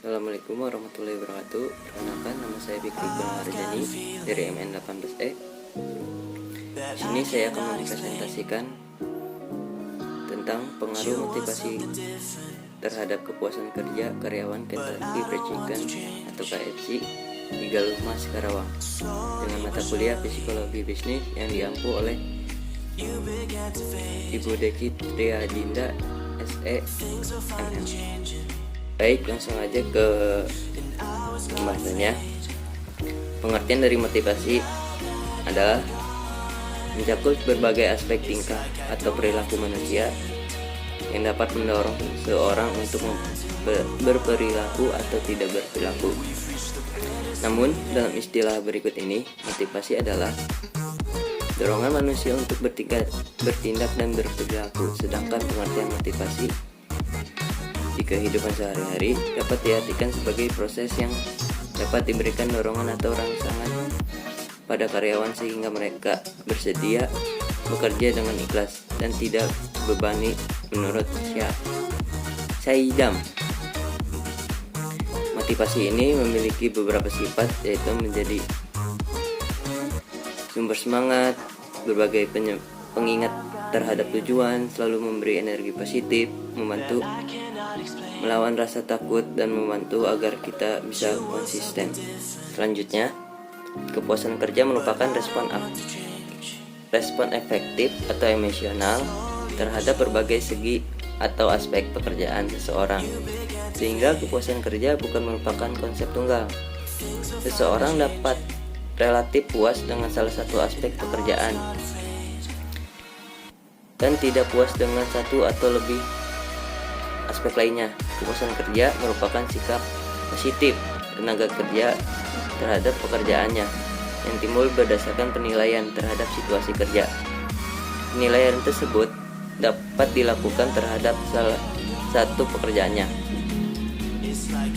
Assalamualaikum warahmatullahi wabarakatuh. Perkenalkan, nama saya Fikri Gunawarjani dari MN18E. Di sini saya akan mempresentasikan tentang pengaruh motivasi terhadap kepuasan kerja karyawan Kentucky Fried Chicken atau KFC di Galumas, Karawang, dengan mata kuliah Psikologi Bisnis yang diampu oleh Ibu Deki Triadinda SE MM. Baik, langsung aja ke pembahasannya. Pengertian dari motivasi adalah mencakup berbagai aspek tingkah atau perilaku manusia yang dapat mendorong seseorang untuk berperilaku atau tidak berperilaku. Namun, dalam istilah berikut ini, motivasi adalah dorongan manusia untuk bertindak dan berperilaku, sedangkan pengertian motivasi di kehidupan sehari-hari dapat diartikan sebagai proses yang dapat diberikan dorongan atau rangsangan pada karyawan sehingga mereka bersedia bekerja dengan ikhlas dan tidak bebani menurut Saidam. Motivasi ini memiliki beberapa sifat, yaitu menjadi sumber semangat, berbagai pengingat terhadap tujuan, selalu memberi energi positif, membantu melawan rasa takut, dan membantu agar kita bisa konsisten. Selanjutnya, kepuasan kerja merupakan respon efektif atau emosional terhadap berbagai segi atau aspek pekerjaan seseorang, sehingga kepuasan kerja bukan merupakan konsep tunggal. Seseorang dapat relatif puas dengan salah satu aspek pekerjaan dan tidak puas dengan satu atau lebih aspek lainnya. Kepuasan kerja merupakan sikap positif tenaga kerja terhadap pekerjaannya yang timbul berdasarkan penilaian terhadap situasi kerja. Penilaian tersebut dapat dilakukan terhadap salah satu pekerjaannya.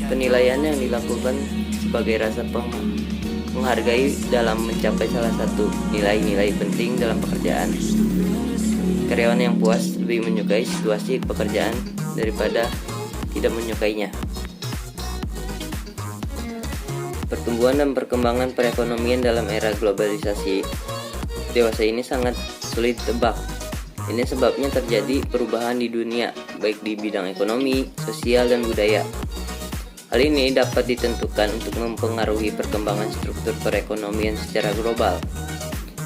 Penilaian yang dilakukan sebagai rasa menghargai dalam mencapai salah satu nilai-nilai penting dalam pekerjaan. Karyawan yang puas lebih menyukai situasi pekerjaan daripada tidak menyukainya. Pertumbuhan dan perkembangan perekonomian dalam era globalisasi dewasa ini sangat sulit ditebak. Ini sebabnya terjadi perubahan di dunia, baik di bidang ekonomi, sosial, dan budaya. Hal ini dapat ditentukan untuk mempengaruhi perkembangan struktur perekonomian secara global.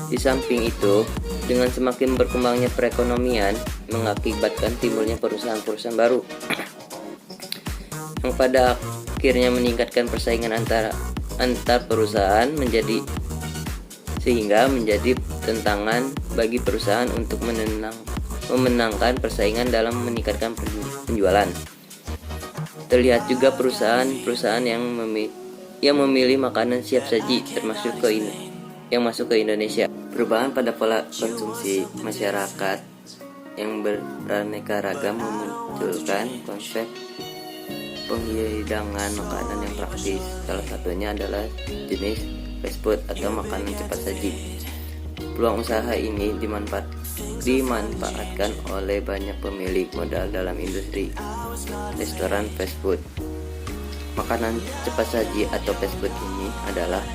Di samping itu, dengan semakin berkembangnya perekonomian mengakibatkan timbulnya perusahaan-perusahaan baru yang pada akhirnya meningkatkan persaingan antar perusahaan sehingga menjadi tantangan bagi perusahaan untuk memenangkan persaingan dalam meningkatkan penjualan. Terlihat juga perusahaan-perusahaan yang memilih makanan siap saji termasuk yang masuk ke Indonesia. Perubahan pada pola konsumsi masyarakat yang beraneka ragam memunculkan konsep penghidangan makanan yang praktis. Salah satunya adalah jenis fast food atau makanan cepat saji. Peluang usaha ini dimanfaatkan oleh banyak pemilik modal dalam industri restoran fast food. Makanan cepat saji atau fast food ini adalah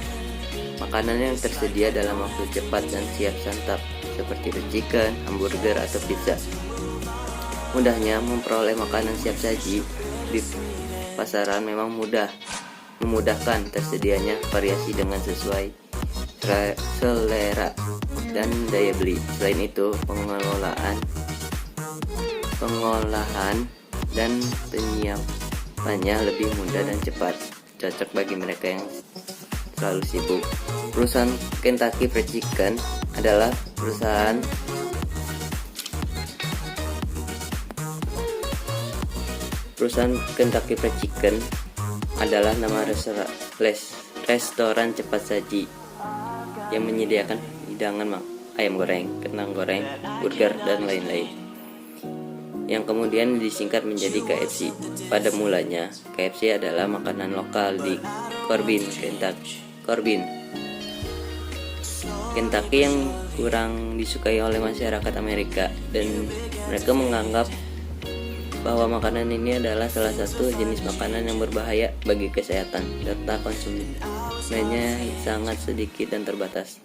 makanan yang tersedia dalam waktu cepat dan siap santap, seperti chicken, hamburger, atau pizza. Mudahnya memperoleh makanan siap saji di pasaran memang memudahkan tersedianya variasi dengan sesuai selera dan daya beli. Selain itu, pengolahan dan penyiapannya lebih mudah dan cepat, cocok bagi mereka yang selalu sibuk. Perusahaan Kentucky Fried Chicken adalah perusahaan Kentucky Fried Chicken adalah nama restoran cepat saji yang menyediakan hidangan ayam goreng, kentang goreng, burger, dan lain-lain, yang kemudian disingkat menjadi KFC. Pada mulanya, KFC adalah makanan lokal di Corbin, Kentucky yang kurang disukai oleh masyarakat Amerika, dan mereka menganggap bahwa makanan ini adalah salah satu jenis makanan yang berbahaya bagi kesehatan serta konsumennya sangat sedikit dan terbatas.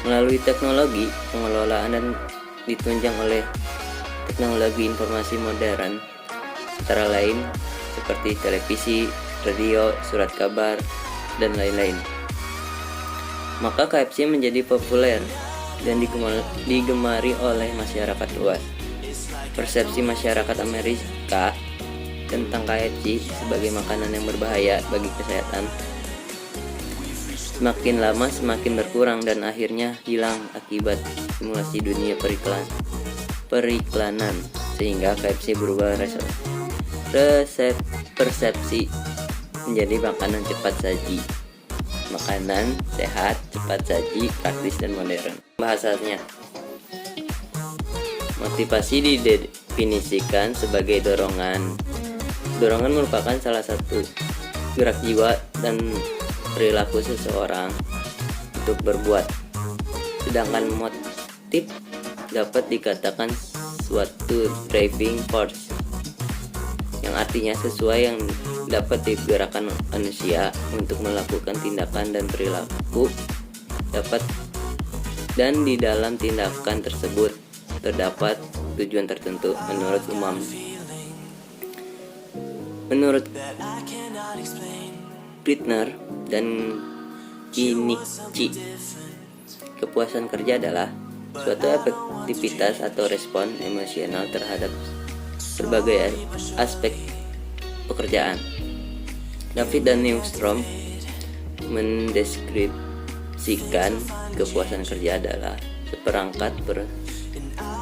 Melalui teknologi pengelolaan dan ditunjang oleh teknologi informasi modern, antara lain seperti televisi, radio, surat kabar, dan lain-lain. Maka KFC menjadi populer dan digemari oleh masyarakat luas. Persepsi masyarakat Amerika tentang KFC sebagai makanan yang berbahaya bagi kesehatan semakin lama semakin berkurang dan akhirnya hilang akibat simulasi dunia periklanan, sehingga KFC berubah persepsi menjadi makanan cepat saji, makanan sehat, cepat saji, praktis dan modern. Bahasanya, motivasi didefinisikan sebagai dorongan. Dorongan merupakan salah satu gerak jiwa dan perilaku seseorang untuk berbuat. Sedangkan motif dapat dikatakan suatu driving force, yang artinya sesuai yang dapat digerakkan manusia untuk melakukan tindakan dan perilaku dapat, dan di dalam tindakan tersebut terdapat tujuan tertentu menurut umum. Menurut Brittner dan Kinichi, kepuasan kerja adalah suatu aktivitas atau respon emosional terhadap berbagai aspek pekerjaan. David dan Newstrom mendeskripsikan kepuasan kerja adalah seperangkat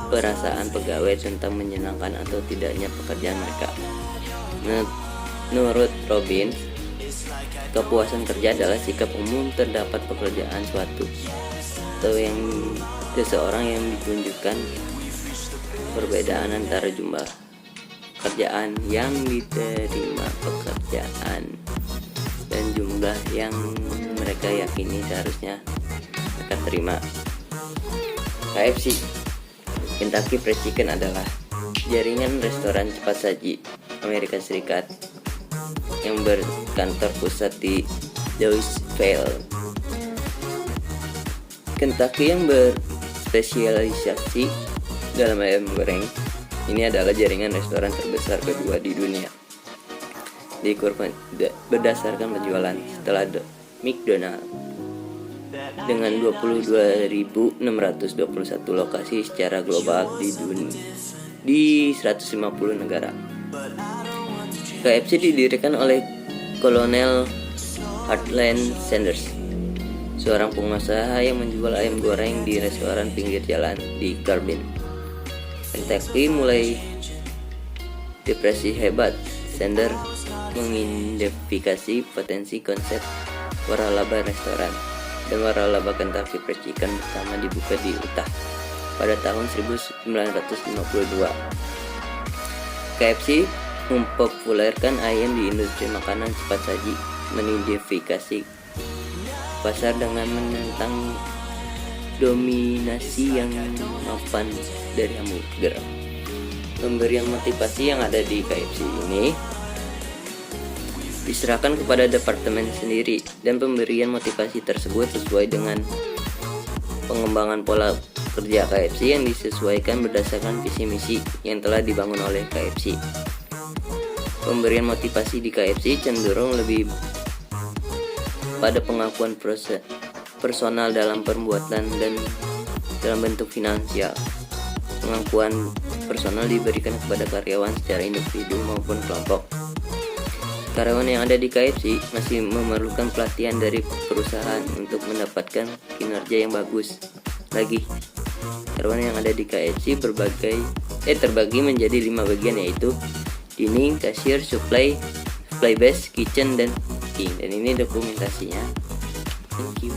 perasaan pegawai tentang menyenangkan atau tidaknya pekerjaan mereka. Menurut Robbins, kepuasan kerja adalah sikap umum terdapat pekerjaan suatu atau yang seseorang yang ditunjukkan perbedaan antara jumlah pekerjaan yang diterima pekerjaan dan jumlah yang mereka yakini seharusnya mereka terima. KFC, Kentucky Fried Chicken, adalah jaringan restoran cepat saji Amerika Serikat yang berkantor pusat di Louisville, Kentucky, yang berspesialisasi dalam ayam goreng. Ini adalah jaringan restoran terbesar kedua di dunia berdasarkan penjualan setelah McDonald's, dengan 22.621 lokasi secara global di 150 negara. KFC didirikan oleh Kolonel Heartland Sanders, seorang pengusaha yang menjual ayam goreng di restoran pinggir jalan di Garvin, Kentucky. Mulai depresi hebat, Sanders mengidentifikasi potensi konsep waralaba restoran, dan waralaba Kentucky Fried Chicken pertama dibuka di Utah pada tahun 1952. KFC mempopulerkan ayam di industri makanan cepat saji, mengidentifikasi pasar dengan menentang dominasi yang mapan dari hamburger. Pemberian motivasi yang ada di KFC ini diserahkan kepada departemen sendiri, dan pemberian motivasi tersebut sesuai dengan pengembangan pola kerja KFC yang disesuaikan berdasarkan visi misi yang telah dibangun oleh KFC. Pemberian motivasi di KFC cenderung lebih pada pengakuan personal dalam perbuatan dan dalam bentuk finansial. Pengakuan personal diberikan kepada karyawan secara individu maupun kelompok. Karyawan yang ada di KFC masih memerlukan pelatihan dari perusahaan untuk mendapatkan kinerja yang bagus. Lagi, karyawan yang ada di KFC terbagi menjadi 5 bagian, yaitu dinding, kasir, supply base, kitchen, dan cooking. Dan ini dokumentasinya. Thank you.